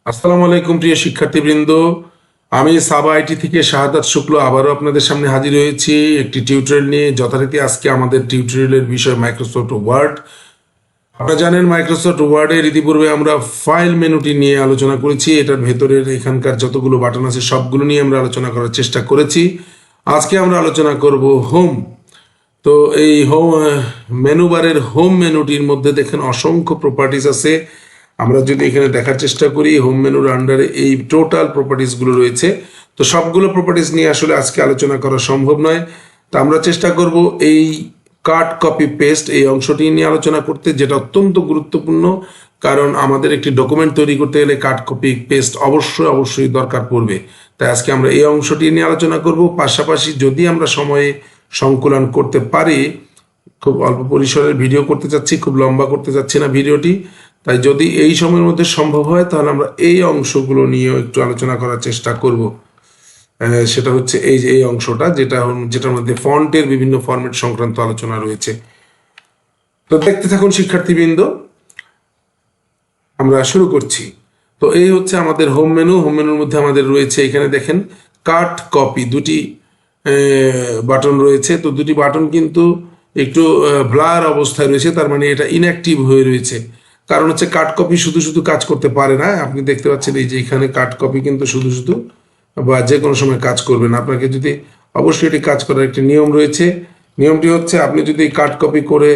আসসালামু আলাইকুম প্রিয় শিক্ষার্থীবৃন্দ, আমি সাবা আইটি থেকে শাহাদাত শুক্ল আবারও আপনাদের সামনে হাজির হয়েছি একটি টিউটোরিয়াল নিয়ে। যথারীতি আজকে আমাদের টিউটোরিয়ালের বিষয় মাইক্রোসফট ওয়ার্ড। আপনারা জানেন মাইক্রোসফট ওয়ার্ডের ইতিপূর্বে আমরা ফাইল মেনুটি নিয়ে আলোচনা করেছি। এটার ভেতরের এখানকার যতগুলো বাটন আছে সবগুলো নিয়ে আমরা আলোচনা করার চেষ্টা করেছি। আজকে আমরা আলোচনা করব হোম। তো এই হোম মেনু বারের হোম মেনুটির মধ্যে দেখেন অসংখ্য প্রপার্টিজ আছে। আমরা যদি এখানে দেখার চেষ্টা করি হোম মেনুর আন্ডারে এই টোটাল প্রপার্টিজগুলো রয়েছে। তো সবগুলো প্রপার্টিজ নিয়ে আসলে আজকে আলোচনা করা সম্ভব নয়। তো আমরা চেষ্টা করব এই কাট কপি পেস্ট এই অংশটি নিয়ে আলোচনা করতে, যেটা অত্যন্ত গুরুত্বপূর্ণ। কারণ আমাদের একটি ডকুমেন্ট তৈরি করতে গেলে কাট কপি পেস্ট অবশ্যই দরকার পড়বে। তাই আজকে আমরা এই অংশটি নিয়ে আলোচনা করব। পাশাপাশি যদি আমরা সময়ে সংকলন করতে পারি, খুব অল্প পরিসরের ভিডিও করতে চাচ্ছি, খুব লম্বা করতে চাচ্ছি না ভিডিওটি। তাই যদি এই সময়ের মধ্যে সম্ভব হয় তাহলে আমরা এই অংশগুলো নিয়েও একটু আলোচনা করার চেষ্টা করব। সেটা হচ্ছে এই যে এই অংশটা, যেটার মধ্যে ফন্টের বিভিন্ন ফরম্যাট সংক্রান্ত আলোচনা রয়েছে। তো দেখতে থাকুন শিক্ষার্থীবৃন্দ, আমরা শুরু করছি। তো এই হচ্ছে আমাদের হোম মেনু। হোম মেনুর মধ্যে আমাদের রয়েছে এখানে দেখেন কাট কপি, দুটি বাটন রয়েছে। তো দুটি বাটন কিন্তু একটু ব্লার অবস্থায় রয়েছে, তার মানে এটা ইনঅ্যাক্টিভ হয়ে রয়েছে। কারণ হচ্ছে কাট কপি শুধু কাজ করতে পারে না। আপনি দেখতে পাচ্ছেন এই যে এখানে কাট কপি কিন্তু শুধু বা যে কোনো সময় কাজ করবে না। আপনাকে যদি অবশ্যই এটি কাজ করার একটি নিয়ম রয়েছে। নিয়মটি হচ্ছে আপনি যদি কাট কপি করে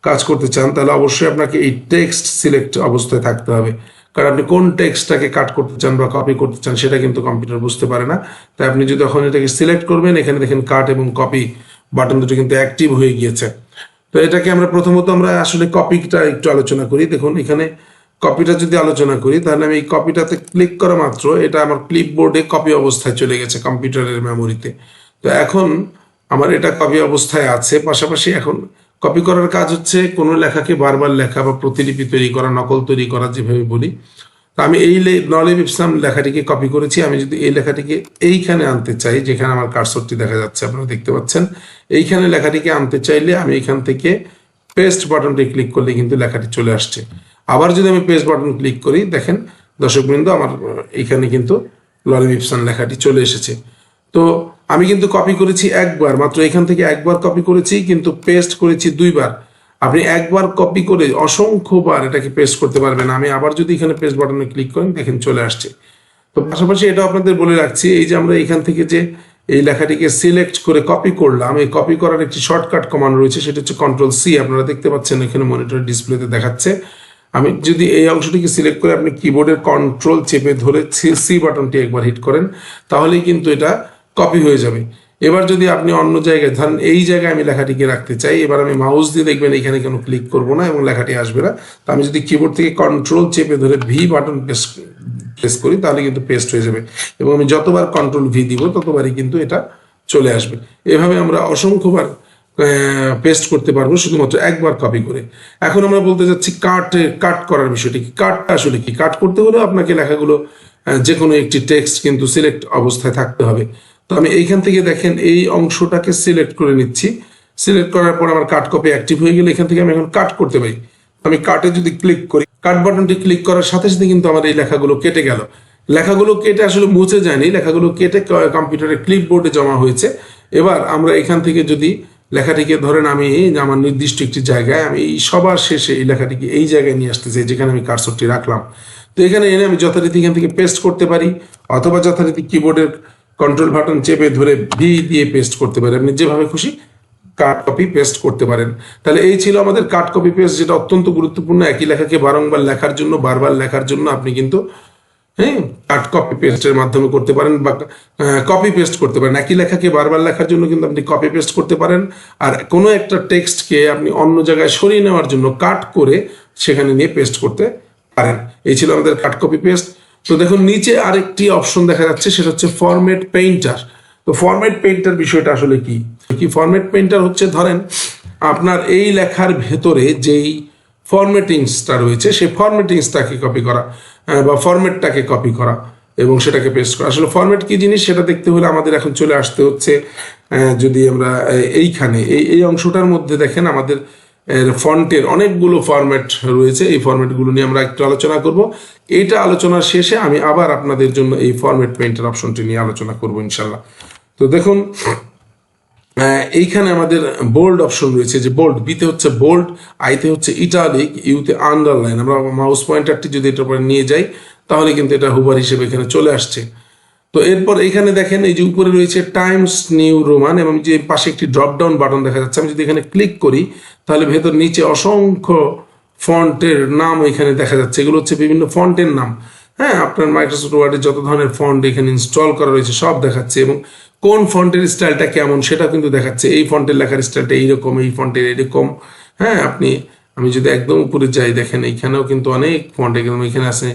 কাজ করতে চান তাহলে অবশ্যই আপনাকে এই টেক্সট সিলেক্ট অবস্থায় থাকতে হবে। কারণ আপনি কোন টেক্সটটাকে কাট করতে চান বা কপি করতে চান সেটা কিন্তু কম্পিউটার বুঝতে পারে না। তাই আপনি যদি যখন এটাকে সিলেক্ট করবেন, এখানে দেখেন কাট এবং কপি বাটন দুটো কিন্তু অ্যাক্টিভ হয়ে গিয়েছে। তো এটাকে আমরা প্রথমত আমরা আসলে কপিটা একটু আলোচনা করি। দেখুন এখানে কপিটা যদি আলোচনা করি তাহলে আমি এই কপিটাতে ক্লিক করা মাত্র এটা আমার ক্লিপবোর্ডে কপি অবস্থায় চলে গেছে কম্পিউটারের মেমোরিতে। তো এখন আমার এটা কপি অবস্থায় আছে। পাশাপাশি এখন কপি করার কাজ হচ্ছে কোনো লেখাকে বারবার লেখা বা প্রতিলিপি তৈরি করা, নকল তৈরি করা যেভাবে বলি। তো আমি এই নলেব ইসলাম লেখাটিকে কপি করেছি। আমি যদি এই লেখাটিকে এইখানে আনতে চাই, যেখানে আমার কার্সরটি দেখা যাচ্ছে আপনারা দেখতে পাচ্ছেন, এইখানে লেখাটিকে আনতে চাইলে আমি এখান থেকে পেস্ট বাটনটি ক্লিক করলে কিন্তু লেখাটি চলে আসছে। আবার যদি আমি পেস্ট বাটন ক্লিক করি, দেখেন দর্শকবৃন্দ আমার এইখানে কিন্তু নলেব ইসলাম লেখাটি চলে এসেছে। তো আমি কিন্তু কপি করেছি একবার মাত্র, এখান থেকে একবার কপি করেছি, কিন্তু পেস্ট করেছি দুইবার। আপনি একবার কপি করে অসংখ্যবার এটাকে পেস্ট করতে পারবেন। আমি আবার যদি এখানে পেস্ট বাটনে ক্লিক করেন, দেখেন চলে আসছে। তো পাশাপাশি এটা আপনাদের বলে রাখছি, এই যে আমরা এখান থেকে যে এই লেখাটিকে সিলেক্ট করে কপি করলাম, এই কপি করার একটি শর্টকাট কমান্ড রয়েছে, সেটা হচ্ছে Ctrl+C। আপনারা দেখতে পাচ্ছেন এখানে মনিটর ডিসপ্লেতে দেখাচ্ছে। আমি যদি এই অংশটিকে সিলেক্ট করে আপনি কিবোর্ডের কন্ট্রোল চেপে ধরে সি বাটনটি একবার হিট করেন, তাহলেই কিন্তু এটা কপি হয়ে যাবে। এবার যদি আপনি অন্য জায়গায়, ধরেন এই জায়গায় আমি লেখাটিকে রাখতে চাই, এবার আমি মাউস দিয়ে দেখবেন এখানে কেন ক্লিক করবো না এবং লেখাটি আসবে না। তো আমি যদি কিবোর্ড থেকে কন্ট্রোল চেপে ধরে ভি বাটন প্রেস করি তাহলে কিন্তু পেস্ট হয়ে যাবে, এবং আমি যতবার Ctrl+V দিব ততবারই কিন্তু এটা চলে আসবে। এভাবে আমরা অসংখ্যবার পেস্ট করতে পারবো শুধুমাত্র একবার কপি করে। এখন আমরা বলতে যাচ্ছি কাট করার বিষয়টি কি। কাটটা আসলে কি? কাট করতে হলে আপনাকে লেখাগুলো যে কোনো একটি টেক্সট কিন্তু সিলেক্ট অবস্থায় থাকতে হবে। তো আমি এইখান থেকে দেখেন এই অংশটাকে সিলেক্ট করে নিচ্ছি। সিলেক্ট করার পর আমার কাট কপি অ্যাক্টিভ হয়ে গেলে এখান থেকে আমি এখন কাট করতে পারি। আমি কাটে যদি ক্লিক করি, কাট বাটনটি ক্লিক করার সাথে সাথে কিন্তু আমার এই লেখাগুলো কেটে গেল। লেখাগুলো কেটে আসলে মুছে যায়নি, লেখাগুলো কেটে কম্পিউটারের ক্লিপবোর্ডে জমা হয়েছে। এবার আমরা এখান থেকে যদি লেখাটিকে ধরেন আমি আমার নির্দিষ্ট একটি জায়গায়, আমি সবার শেষে এই লেখাটিকে এই জায়গায় নিয়ে আসতে চাই যেখানে আমি কার্সরটি রাখলাম। তো এখানে এনে আমি যথারীতি এখান থেকে পেস্ট করতে পারি, অথবা যথারীতি কিবোর্ডের কন্ট্রোল বাটন চেপে ধরে ভি দিয়ে পেস্ট করতে পারি। আপনি যেভাবে খুশি কাট কপি পেস্ট করতে পারেন। তাহলে এই ছিল আমাদের কাট কপি পেস্ট, যেটা অত্যন্ত গুরুত্বপূর্ণ। একই লেখাকে বারংবার লেখার জন্য, বারবার লেখার জন্য আপনি কিন্তু কাট কপি পেস্টের মাধ্যমে করতে পারেন, বা কপি পেস্ট করতে পারেন। একই লেখাকে বারবার লেখার জন্য কিন্তু আপনি কপি পেস্ট করতে পারেন। আর কোনো একটা টেক্সটকে আপনি অন্য জায়গায় সরিয়ে নেওয়ার জন্য কাট করে সেখানে নিয়ে পেস্ট করতে পারেন। এই ছিল আমাদের কাট কপি পেস্ট। তো দেখুন নিচে আরেকটি অপশন দেখা যাচ্ছে, সেটা হচ্ছে ফরম্যাট পেইন্টার। তো ফরম্যাট পেইন্টার বিষয়টা আসলে কি? ফরম্যাট পেইন্টার হচ্ছে, ধরেন আপনার এই লেখার ভেতরে যেই ফরম্যাটিংসটা রয়েছে সেই ফরম্যাটিংসটাকে কপি করা, বা ফরম্যাটটাকে কপি করা এবং সেটাকে পেস্ট করা। আসলে ফরম্যাট কি জিনিস সেটা দেখতে হলে আমাদের এখন চলে আসতে হচ্ছে, যদি আমরা এইখানে এই অংশটার মধ্যে দেখেন আমাদের ফন্টের অনেকগুলো ফরম্যাট রয়েছে। এই ফরম্যাটগুলো নিয়ে আমরা একটু আলোচনা করব। এইটা আলোচনার শেষে আমি আবার আপনাদের জন্য এই ফরম্যাট পেইন্টার অপশনটি নিয়ে আলোচনা করব ইনশাল্লাহ। তো দেখুন এইখানে আমাদের বোল্ড অপশন রয়েছে, যে বোল্ড, বিতে হচ্ছে বোল্ড, আইতে হচ্ছে ইটালিক, ইউতে আন্ডারলাইন। আমরা মাউস পয়েন্টারটি যদি এটার উপরে নিয়ে যাই তাহলে কিন্তু এটা হুবার হিসেবে এখানে চলে আসছে। তো এরপর এখানে দেখেন এই যে উপরে রয়েছে টাইমস নিউ রোমান এবং যে পাশে একটি ড্রপ ডাউন বাটন দেখা যাচ্ছে। আমি যদি এখানে ক্লিক করি তাহলে ভেতর নিচে অসংখ্য ফন্টের নাম এখানে দেখা যাচ্ছে। এগুলো হচ্ছে বিভিন্ন ফন্টের নাম। হ্যাঁ, আপনার মাইক্রোসফট ওয়ার্ডে যত ধরনের ফন্ট এখানে ইনস্টল করা রয়েছে সব দেখাচ্ছে, এবং কোন ফন্টের স্টাইলটা কেমন সেটা কিন্তু দেখাচ্ছে। এই ফন্টের লেখার স্টাইলটা এইরকম, এই ফন্টের এরকম। হ্যাঁ, আমি যদি একদম উপরে যাই দেখেন এইখানেও কিন্তু অনেক ফন্ট, এখানে আছে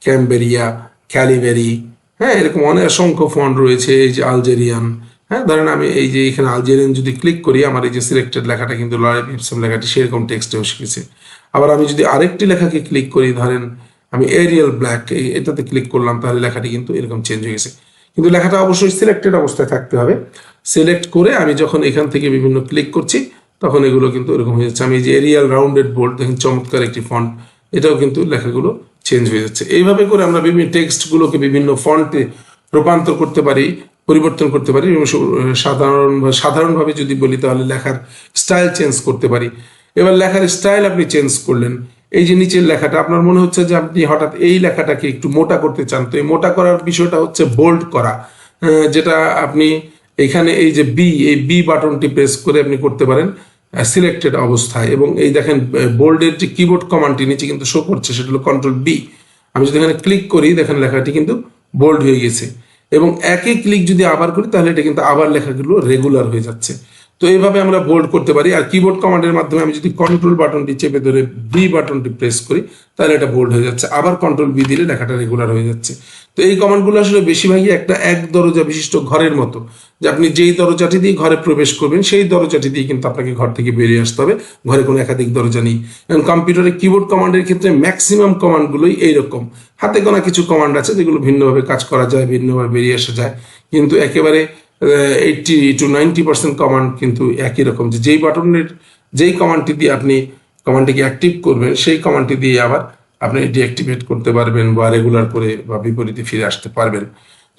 ক্যাম্বেরিয়া, ক্যালিভেরি, হ্যাঁ, এরকম অনেক অসংখ্য ফন্ট রয়েছে। এই যে আলজেরিয়ান, হ্যাঁ, ধরেন আমি এই যে এখানে আলজেরিয়ান যদি ক্লিক করি আমার এই যে সিলেক্টেড লেখাটা কিন্তু লরেল ইপসম লেখাটি সেরকম টেক্সটেও শিখেছে। আবার আমি যদি আরেকটি লেখাকে ক্লিক করি, ধরেন আমি এরিয়াল ব্ল্যাক, এটাতে ক্লিক করলাম তাহলে লেখাটি কিন্তু এরকম চেঞ্জ হয়ে গেছে। কিন্তু লেখাটা অবশ্যই সিলেক্টেড অবস্থায় থাকতে হবে। সিলেক্ট করে আমি যখন এখান থেকে বিভিন্ন ক্লিক করছি তখন এগুলো কিন্তু এরকম হয়ে যাচ্ছে। আমি এই যে এরিয়াল রাউন্ডেড বোল্ড দেখেন, চমৎকার একটি ফন্ট, এটাও কিন্তু লেখাগুলো চেঞ্জ হয়ে যাচ্ছে। এইভাবে করে আমরা বিভিন্ন টেক্সটগুলোকে বিভিন্ন ফন্টে রূপান্তর করতে পারি, পরিবর্তন করতে পারি। সাধারণভাবে যদি বলি তাহলে লেখার স্টাইল চেঞ্জ করতে পারি। এবার লেখার স্টাইল আপনি চেঞ্জ করলেন, এই যে নিচের লেখাটা আপনার মনে হচ্ছে যে আপনি হঠাৎ এই লেখাটাকে একটু মোটা করতে চান, তো এই মোটা করার বিষয়টা হচ্ছে বোল্ড করা, যেটা আপনি এখানে এই যে এই বি বাটনটি প্রেস করে আপনি করতে পারেন সিলেক্টেড অবস্থায়। এবং এই দেখেন বোল্ডের যে কিবোর্ড কমান্ডটি নিচে কিন্তু শো করছে, সেটা হলো কন্ট্রোল বি। আমি যদি এখানে ক্লিক করি দেখেন লেখাটি কিন্তু বোল্ড হয়ে গেছে, এবং একই ক্লিক যদি আবার করি তাহলে এটা কিন্তু আবার লেখাগুলো রেগুলার হয়ে যাচ্ছে। তো এইভাবে আমরা বোল্ড করতে পারি। আর কিবোর্ড কমান্ডের মাধ্যমে আমি যদি কন্ট্রোল বাটনটি চেপে ধরে বি বাটনটি প্রেস করি তাহলে এটা বোল্ড হয়ে যাচ্ছে, আবার কন্ট্রোল বি দিলে লেখাটা রেগুলার হয়ে যাচ্ছে। তো এই কমান্ডগুলো আসলে বেশিরভাগই একটা এক দরজা বিশিষ্ট ঘরের মতো, যে আপনি যেই দরজাটি দিয়ে ঘরে প্রবেশ করবেন সেই দরজাটি দিয়ে কিন্তু আপনাকে ঘর থেকে বেরিয়ে আসতে হবে, ঘরে কোনো একাধিক দরজা নেই। এবং কম্পিউটারে কিবোর্ড কমান্ডের ক্ষেত্রে ম্যাক্সিমাম কমান্ডগুলোই এইরকম। হাতে গোনা কিছু কমান্ড আছে যেগুলো ভিন্নভাবে কাজ করা যায়, ভিন্নভাবে বেরিয়ে আসা যায়, কিন্তু একেবারে 80 to 90% কমান্ড কিন্তু একই রকম। যে যেই কমান্ডটি দিয়ে আপনি কমান্ডটিকে অ্যাক্টিভ করবেন সেই কমান্ডটি দিয়ে আবার আপনি ডিঅ্যাক্টিভেট করতে পারবেন বা রেগুলার করে বা বিপরীতে ফিরে আসতে পারবেন।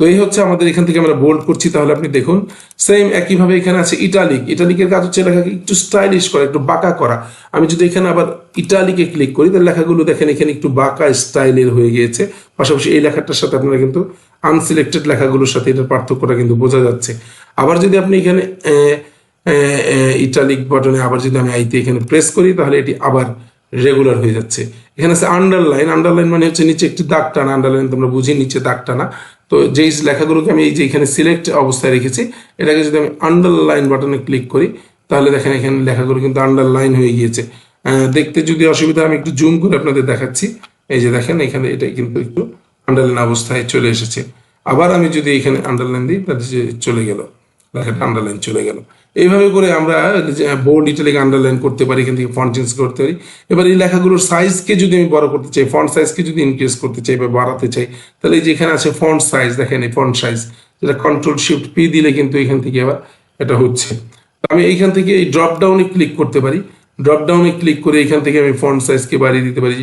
তো এই হচ্ছে আমাদের এখান থেকে আমরা বোল্ড করছি। তাহলে আপনি দেখুন সেম একইভাবে এখানে আছে ইটালিক। ইটালিকের কাজ হচ্ছে লেখাকে একটু স্টাইলিশ করা, একটু বাঁকা করা। আমি যদি এখানে আবার ইটালিকে ক্লিক করি তাহলে লেখাগুলো দেখেন এখানে একটু বাঁকা স্টাইলের হয়ে গিয়েছে। পাশাপাশি এই লেখাটার সাথে আপনারা কিন্তু আনসিলেক্টেড লেখাগুলোর সাথে এটার পার্থক্যটা কিন্তু বোঝা যাচ্ছে। আবার যদি আপনি এখানে ইটালিক বাটনে আবার যদি আমি আইতে এখানে প্রেস করি তাহলে এটি আবার রেগুলার হয়ে যাচ্ছে। এখানে আছে আন্ডারলাইন। আন্ডারলাইন মানে হচ্ছে নিচে একটি দাগ টানা। আন্ডারলাইন তোমরা বুঝি নিচে দাগ টানা। তো যেই লেখাগুলোকে আমি এই যে এখানে সিলেক্ট অবস্থায় রেখেছি এটাকে যদি আমি আন্ডারলাইন বাটনে ক্লিক করি তাহলে দেখেন এখানে লেখাগুলো কিন্তু আন্ডারলাইন হয়ে গিয়েছে। দেখতে যদি অসুবিধা আমি একটু জুম করে আপনাদের দেখাচ্ছি। এই যে দেখেন এখানে এটা কিন্তু একটু আন্ডারলাইন অবস্থায় চলে এসেছে। আবার আমি যদি এখানে আন্ডারলাইন দিই তাহলে চলে গেল, লেখাটা আন্ডারলাইন চলে গেল। এইভাবে করে আমরা বোল্ড ইটালিক আন্ডারলাইন করতে পারি, এখান থেকে ফন্ট চেঞ্জ করতে পারি। এবার এই লেখাগুলোর সাইজকে যদি আমি বড় করতে চাই, ফন্ট সাইজকে যদি ইনক্রিজ করতে চাই বা বাড়াতে চাই তাহলে এই যে এখানে আছে ফন্ট সাইজ, দেখেন এই ফন্ট সাইজ, যেটা কন্ট্রোল শিফট পি দিলে কিন্তু এখান থেকে আবার এটা হচ্ছে। আমি এইখান থেকে এই ড্রপ ডাউনে ক্লিক করতে পারি। ড্রপ ডাউনে ক্লিক করে এখান থেকে আমি ফন্ট সাইজকে বাড়িয়ে দিতে পারি।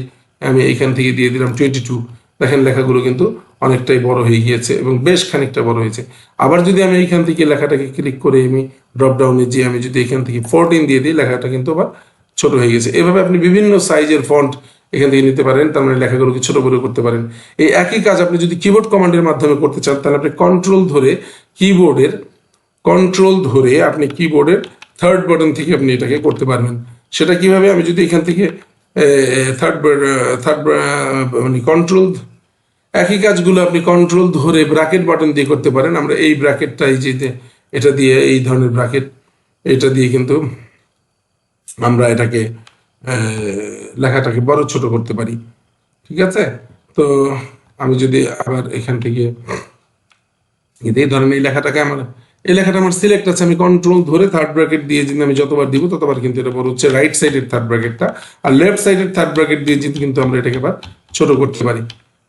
আমি এইখান থেকে দিয়ে দিলাম 22। দেখেন লেখাগুলো কিন্তু অনেকটাই বড় হয়ে গিয়েছে এবং বেশ খানিকটা বড় হয়েছে। আবার যদি আমি এইখান থেকে লেখাটাকে ক্লিক করে আমি ড্রপ ডাউনে যে আমি যদি এখান থেকে 14 দিয়ে দিই লেখাটা কিন্তু আবার ছোট হয়ে গেছে। এভাবে আপনি বিভিন্ন সাইজের ফন্ট এখান থেকে নিতে পারেন, তার মানে লেখাগুলোকে ছোট বড় করতে পারেন। এই একই কাজ আপনি যদি কিবোর্ড কমান্ডের মাধ্যমে করতে চান তাহলে আপনি কন্ট্রোল ধরে আপনি কিবোর্ডের থার্ড বাটন থেকে আপনি এটাকে করতে পারবেন। সেটা কিভাবে, আমি যদি এখান থেকে মানে কন্ট্রোল, একই কাজগুলো আপনি কন্ট্রোল ধরে ব্র্যাকেট বাটন দিয়ে করতে পারেন। আমরা এই ব্র্যাকেটটাই যে এটা দিয়ে, এই ধরনের ব্র্যাকেট এটা দিয়ে কিন্তু আমরা এটাকে লেখাটাকে বড় ছোট করতে পারি। ঠিক আছে, তো আমি যদি আবার এখান থেকে এই ধরনের এই লেখাটা আমার সিলেক্ট আছে, আমি কন্ট্রোল ধরে থার্ড ব্র্যাকেট দিয়ে যদি আমি যতবার দিব ততবার কিন্তু এটা বড় হচ্ছে, রাইট সাইডের থার্ড ব্র্যাকেটটা। আর লেফট সাইডের থার্ড ব্র্যাকেট দিয়ে কিন্তু আমরা এটাকে আবার ছোট করতে পারি।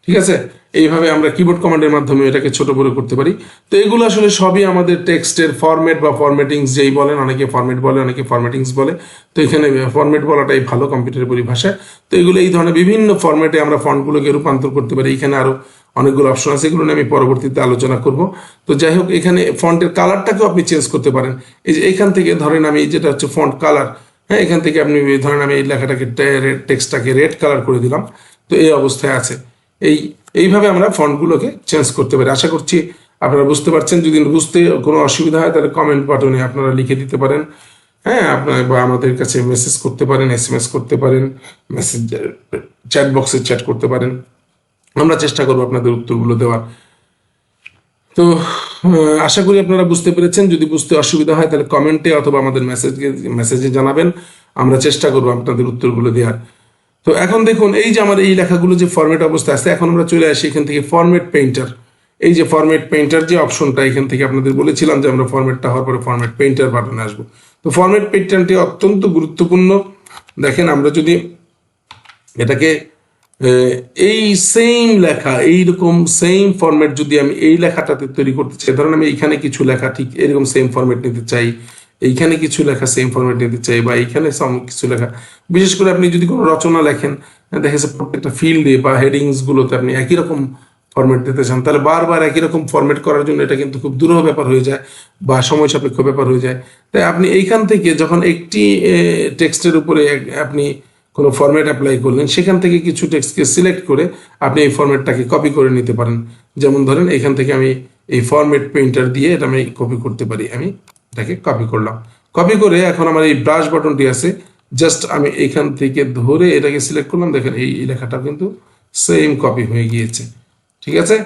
ঠিক আছে, এইভাবে আমরা কিবোর্ড কমান্ডের মাধ্যমে এটাকে ছোট বড় করতে পারি। তো এগুলো আসলে সবই আমাদের টেক্সটের ফরম্যাট বা ফরম্যাটিংস যেই বলেন, অনেকে ফরম্যাট বলে, অনেকে ফরম্যাটিংস বলে। তো এখানে ফরম্যাট বলাটাই ভালো কম্পিউটারের পরিভাষায়। তো এগুলো এই ধরনের বিভিন্ন ফরম্যাটে আমরা ফন্টগুলোকে রূপান্তর করতে পারি। এখানে আরো অনেকগুলো অপশন আছে, এগুলো নিয়ে আমি পরবর্তীতে আলোচনা করব। তো যাই হোক, এখানে ফন্টের কালারটাকেও আপনি চেঞ্জ করতে পারেন। এই যে এখান থেকে ধরেন আমি যেটা হচ্ছে ফন্ট কালার, হ্যাঁ, এখান থেকে আপনি ধরেন আমি এই লেখাটাকে টেক্সটটাকে রেড কালার করে দিলাম। তো এই অবস্থায় আছে। এইভাবে আমরা ফন্টগুলোকে চেঞ্জ করতে পারি। আশা করছি আপনারা বুঝতে পারছেন। যদি বুঝতে কোনো অসুবিধা হয় তাহলে কমেন্ট বাটনে আপনারা লিখে দিতে পারেন, হ্যাঁ, আপনারা বা আমাদের কাছে মেসেজ করতে পারেন, SMS করতে পারেন, মেসেজ চ্যাট বক্সে চ্যাট করতে পারেন। আমরা চেষ্টা করবো আপনাদের উত্তরগুলো দেওয়ার। তো আশা করি আপনারা বুঝতে পেরেছেন। যদি বুঝতে অসুবিধা হয় তাহলে কমেন্টে অথবা আমাদের মেসেজে জানাবেন, আমরা চেষ্টা করবো আপনাদের উত্তরগুলো দেওয়ার। তো এখন দেখুন, এই যে আমার এই লেখাগুলো যে ফরম্যাট অবস্থায় আছে, এখন আমরা চলে আসি এখান থেকে ফরম্যাট পেইন্টার। এই যে ফরম্যাট পেইন্টার যে অপশনটা, এখান থেকে আপনাদের বলেছিলাম যে আমরা ফরম্যাটটা হওয়ার পরে ফরম্যাট পেইন্টার বাটনে আসবো। তো ফরম্যাট পেইন্টারটি অত্যন্ত গুরুত্বপূর্ণ। দেখেন, আমরা যদি এটাকে এই সেম লেখা, এইরকম সেম ফরম্যাট যদি আমি এই লেখাটাতে তৈরি করতে চাই, ধরেন আমি এইখানে কিছু লেখা ঠিক এরকম সেম ফরম্যাট নিতে চাই, এইখানে কিছু লেখা সেম ফরম্যাট নিতে চাই, বা এইখানে কিছু লেখা, বিশেষ করে আপনি যদি কোনো রচনা লেখেন, দেখা যাচ্ছে প্রত্যেকটা ফিল্ডে বা হেডিংস গুলোতে আপনি একই রকম ফরম্যাট দিতে চান, তাহলে বারবার একই রকম ফরম্যাট করার জন্য এটা কিন্তু খুব দুরূহ ব্যাপার হয়ে যায় বা সময় সাপেক্ষ ব্যাপার হয়ে যায়। তাই আপনি এইখান থেকে যখন একটি টেক্সটের উপরে আপনি কোনো ফরম্যাট অ্যাপ্লাই করলেন, সেখান থেকে কিছু টেক্সটকে সিলেক্ট করে আপনি এই ফরম্যাটটাকে কপি করে নিতে পারেন। যেমন ধরেন এখান থেকে আমি এই ফরম্যাট পেইন্টার দিয়ে এটা আমি কপি করতে পারি। আমি এটাকে কপি করলাম, কপি করে এখন আমার এই ব্রাশ বাটনটি আছে, জাস্ট আমি এখান থেকে ধরে এটাকে সিলেক্ট করলাম। দেখেন এই লেখাটা কিন্তু সেম কপি হয়ে গিয়েছে। ঠিক আছে,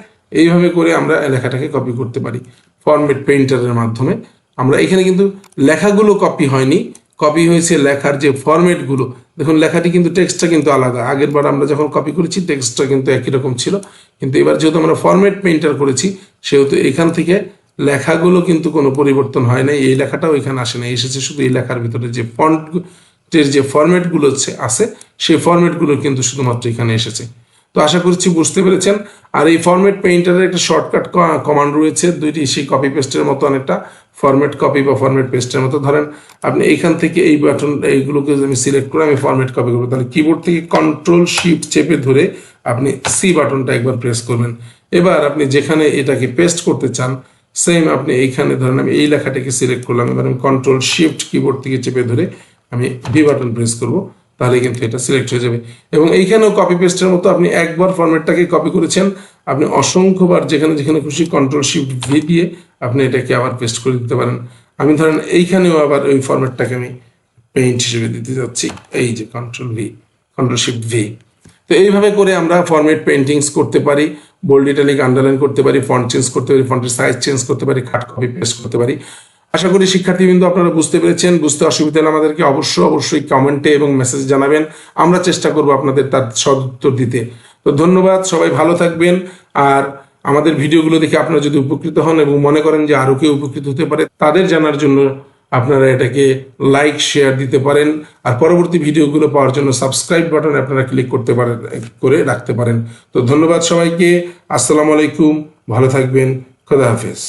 এইভাবে করে আমরা লেখাটাকে কপি করতে পারি ফরম্যাট পেইন্টারের মাধ্যমে। আমরা এখানে কিন্তু লেখাগুলো কপি হয়নি, কপি হয়েছে লেখার যে ফরম্যাটগুলো। দেখুন লেখাটি কিন্তু টেক্সটটা কিন্তু আলাদা। আগের বার আমরা যখন কপি করেছি টেক্সটটা কিন্তু একই রকম ছিল, কিন্তু এবার যেহেতু আমরা ফরম্যাট পেইন্টার করেছি সেহেতু এখান থেকে লেখাগুলো কিন্তু কোনো পরিবর্তন হয় নাই। এই লেখাটাও এখানে আসে না, এসেছে শুধু এই লেখার ভিতরে যে ফন্টের যে ফরম্যাটগুলো আছে সেই ফরম্যাটগুলো কিন্তু শুধুমাত্র এখানে এসেছে। তো আশা করছি বুঝতে পেরেছেন। আর এই ফরম্যাট পেইন্টারের একটা শর্টকাট কমান্ড রয়েছে দুইটি, সেই কপি পেস্টের মতো, অনেকটা ফরম্যাট কপি বা ফরম্যাট পেস্টের মতো। ধরেন আপনি এইখান থেকে এই বাটন এইগুলোকে আমি সিলেক্ট করে আমি ফরম্যাট কপি করবো, তাহলে কিবোর্ড থেকে কন্ট্রোল শিফট চেপে ধরে আপনি সি বাটনটা একবার প্রেস করবেন। এবার আপনি যেখানে এটাকে পেস্ট করতে চান সেম আপনি এইখানে ধরেন আমি এই লেখাটাকে সিলেক্ট করলাম, এবার আমি কন্ট্রোল শিফট কিবোর্ড থেকে চেপে ধরে আমি বি বাটন প্রেস করবো, তাহলে কিন্তু এটা সিলেক্ট হয়ে যাবে। এবং এইখানেও কপি পেস্টের মতো আপনি একবার ফরম্যাটটাকে কপি করেছেন, আপনি অসংখ্যবার যেখানে যেখানে খুশি কন্ট্রোল শিফট ভি দিয়ে আপনি এটাকে আবার পেস্ট করে দিতে পারেন। আমি ধরেন এইখানেও আবার ওই ফরম্যাটটাকে আমি পেইন্ট হিসেবে দিতে যাচ্ছি, এই যে কন্ট্রোল শিফট ভি। তো এইভাবে করে আমরা ফরম্যাট পেইন্টিংস করতে পারি, বোল্ড ইটালিক আন্ডারলাইন করতে পারি, ফন্ট চেঞ্জ করতে পারি, ফন্টের সাইজ চেঞ্জ করতে পারি, কাট কপি পেস্ট করতে পারি। আশা করি শিক্ষার্থীবৃন্দ আপনারা বুঝতে পেরেছেন। বুঝতে অসুবিধা হলে আমাদেরকে অবশ্যই কমেন্টে এবং মেসেজ জানাবেন, আমরা চেষ্টা করব আপনাদের তার সদুত্তর দিতে। তো ধন্যবাদ, সবাই ভালো থাকবেন। আর আমাদের ভিডিওগুলো দেখে আপনারা যদি উপকৃত হন এবং মনে করেন যে আরো কেউ উপকৃত হতে পারে, তাদের জানার জন্য আপনারা এটাকে লাইক শেয়ার দিতে পারেন। আর পরবর্তী ভিডিওগুলো পাওয়ার জন্য সাবস্ক্রাইব বাটনে আপনারা ক্লিক করতে পারেন, করে রাখতে পারেন। তো ধন্যবাদ সবাইকে, আসসালামু আলাইকুম, ভালো থাকবেন, খোদা হাফেজ।